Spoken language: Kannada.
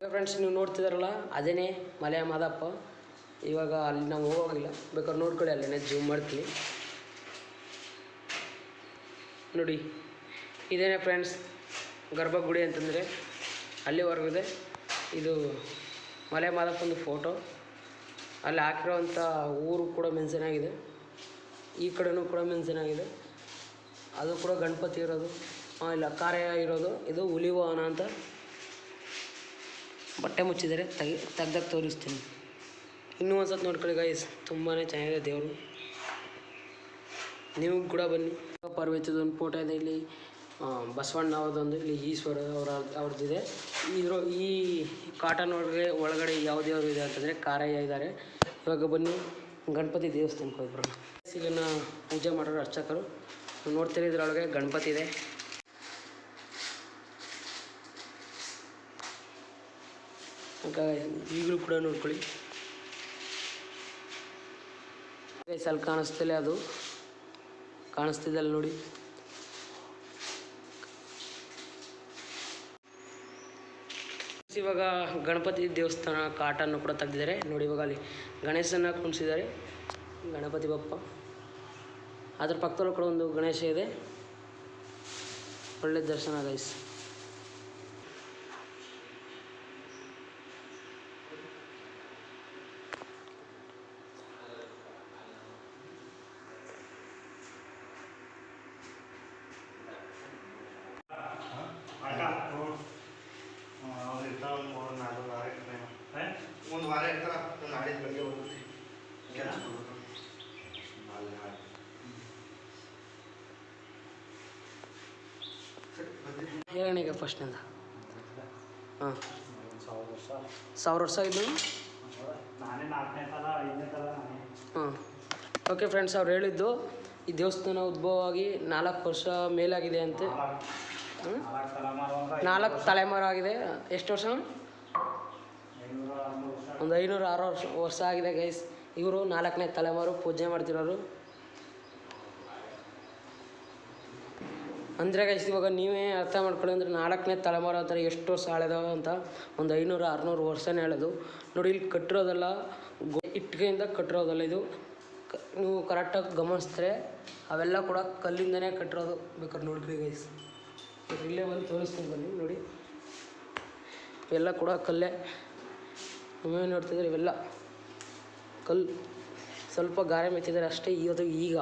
ಫ್ರೆಂಡ್ಸ್, ನೀವು ನೋಡ್ತಿದ್ದಾರಲ್ಲ ಅದೇನೇ ಮಲೆ ಮಾದಪ್ಪ. ಇವಾಗ ಅಲ್ಲಿ ನಾವು ಹೋಗೋಗಿಲ್ಲ, ಬೇಕಾದ್ರೆ ನೋಡ್ಕೊಳ್ಳಿ, ಅಲ್ಲೇನೇ ಜೂಮ್ ಮಾಡ್ತೀವಿ ನೋಡಿ. ಇದೇನೇ ಫ್ರೆಂಡ್ಸ್ ಗರ್ಭಗುಡಿ ಅಂತಂದರೆ ಅಲ್ಲಿವರೆಗಿದೆ. ಇದು ಮಲೆ ಮಾದಪ್ಪಂದು ಫೋಟೋ. ಅಲ್ಲಿ ಹಾಕಿರೋವಂಥ ಊರು ಕೂಡ ಮೆನ್ಷನ್ ಆಗಿದೆ, ಈ ಕಡೆನೂ ಕೂಡ ಮೆನ್ಷನ್ ಆಗಿದೆ. ಅದು ಕೂಡ ಗಣಪತಿ ಇರೋದು, ಇಲ್ಲ ಕಾರ್ಯ ಇರೋದು. ಇದು ಹುಲಿ ವಾಹನ ಅಂತ ಬಟ್ಟೆ ಮುಚ್ಚಿದ್ದಾರೆ, ತೆಗ್ದಾಗ ತೋರಿಸ್ತೀನಿ. ಇನ್ನೂ ಒಂದು ಸತಿ ನೋಡ್ಕೊಳ್ಳಿ ಗೈಸ್, ತುಂಬಾ ಚೆನ್ನಾಗಿದೆ ದೇವರು. ನೀವು ಕೂಡ ಬನ್ನಿ. ಪಾರ್ವತಿದೊಂದು ಫೋಟೋ ಇದೆ ಇಲ್ಲಿ, ಬಸವಣ್ಣ ಅವ್ರದ್ದೊಂದು, ಇಲ್ಲಿ ಈಶ್ವರ ಅವ್ರದ್ದಿದೆ. ಈ ಕಾಟನ್ ಒಳಗಡೆ ಯಾವ ದೇವರು ಇದೆ ಅಂತಂದರೆ ಕಾರಯ್ಯ ಇದ್ದಾರೆ. ಇವಾಗ ಬನ್ನಿ ಗಣಪತಿ ದೇವಸ್ಥಾನಕ್ಕೆ ಹೋಗಿ ಬರೋಣ. ಇಲ್ಲಿನ ಪೂಜೆ ಮಾಡೋರು ಅರ್ಚಕರು ನೋಡ್ತೀರಿ, ಇದರೊಳಗೆ ಗಣಪತಿ ಇದೆ. ಈಗಲೂ ಕೂಡ ನೋಡ್ಕೊಳ್ಳಿ. ಅಲ್ಲಿ ಕಾಣಿಸ್ತಿಲ್ಲ, ಅದು ಕಾಣಿಸ್ತಿದೆ ಅಲ್ಲಿ ನೋಡಿ. ಇವಾಗ ಗಣಪತಿ ದೇವಸ್ಥಾನ ಕಾಟನ್ನು ಕೂಡ ತೆಗೆದಿದ್ದಾರೆ ನೋಡಿ. ಇವಾಗ ಅಲ್ಲಿ ಗಣೇಶನ ಕುಣಿಸಿದ್ದಾರೆ, ಗಣಪತಿ ಬಪ್ಪ. ಅದ್ರ ಪಕ್ಕದಲ್ಲೂ ಕೂಡ ಒಂದು ಗಣೇಶ ಇದೆ. ಒಳ್ಳೆ ದರ್ಶನ ಗೈಸ್. ಒಂದು ವಾರ ಇರ್ತಾರ, ನಾಡಿದ ಬಗ್ಗೆ ಹೋಗುತ್ತೆ ಹೇಳೀಗ ಫಸ್ಟ್ನಿಂದ. ಹಾಂ, 1000 ವರ್ಷ ಇದು. ಹಾಂ, ಓಕೆ ಫ್ರೆಂಡ್ಸ್, ಅವ್ರು ಹೇಳಿದ್ದು ಈ ದೇವಸ್ಥಾನ ಉದ್ಭವವಾಗಿ 4 ವರ್ಷ ಮೇಲಾಗಿದೆ ಅಂತೆ. 4 ತಲೆಮಾರು ಆಗಿದೆ. ಎಷ್ಟು ವರ್ಷ? ಒಂದು 500-600 ವರ್ಷ ಆಗಿದೆ ಗೈಸ್. ಇವರು 4ನೇ ತಲೆಮಾರು ಪೂಜೆ ಮಾಡ್ತಿರೋರು. ಅಂದರೆ ಗೈಸ್, ಇವಾಗ ನೀವೇ ಅರ್ಥ ಮಾಡ್ಕೊಳ್ಳಿ. ಅಂದರೆ 4ನೇ ತಲೆಮಾರು ಅಂತಾರೆ, ಎಷ್ಟು ವರ್ಷ ಹಳೆದವ ಅಂತ. ಒಂದು 500-600 ವರ್ಷನೇ ಹೇಳೋದು ನೋಡಿ. ಇಲ್ಲಿ ಕಟ್ಟಿರೋದಲ್ಲ, ಇಟ್ಟಿಗೆಯಿಂದ ಕಟ್ಟಿರೋದಲ್ಲ ಇದು. ನೀವು ಕರೆಕ್ಟಾಗಿ ಗಮನಿಸಿದ್ರೆ ಅವೆಲ್ಲ ಕೂಡ ಕಲ್ಲಿಂದನೇ ಕಟ್ಟಿರೋದು. ಬೇಕಾದ್ರೆ ನೋಡ್ರಿ ಗೈಸ್, ಇಲ್ಲೇ ಬಂದು ತೋರಿಸ್ತೀನಿ ಬನ್ನಿ ನೋಡಿ. ಇವೆಲ್ಲ ಕೂಡ ಕಲ್ಲೇ. ನೀವೇನು ನೋಡ್ತಿದ್ರೆ ಇವೆಲ್ಲ ಕಲ್ಲು, ಸ್ವಲ್ಪ ಗಾರೆ ಮೆತ್ತಿದ್ದಾರೆ ಅಷ್ಟೇ. ಈಗ